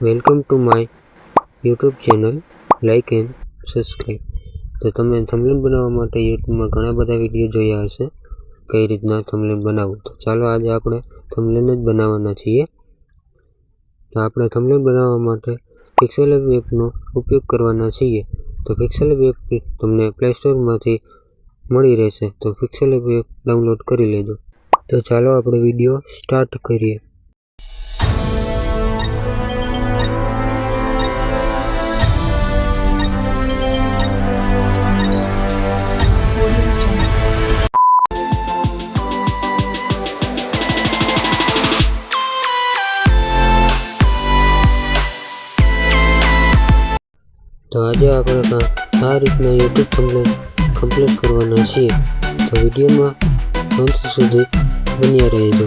Welcome to my YouTube channel. Like and subscribe. તો તમે thumbnail બનાવવા માટે યુટ્યુબમાં ઘણા બધા વિડીયો જોયા હશે કઈ રીતના થંબનેલ બનાવવું. તો ચાલો આજે આપણે થંબનેલ જ બનાવવાના છીએ. તો આપણે થંબનેલ બનાવવા માટે પિક્સેલેબ એપનો ઉપયોગ કરવાના છીએ. તો પિક્સેલેબ એપ તમને પ્લે સ્ટોરમાંથી મળી રહેશે. તો પિક્સેલેબ એપ ડાઉનલોડ કરી લેજો. તો ચાલો આપણે વિડીયો સ્ટાર્ટ કરીએ. તો આજે આપણે આ રીતના યુટ્યુબ થંબનેલ કમ્પ્લીટ કરવાના છીએ. તો વિડીયોમાં અંત સુધી બન્યા રહેજો.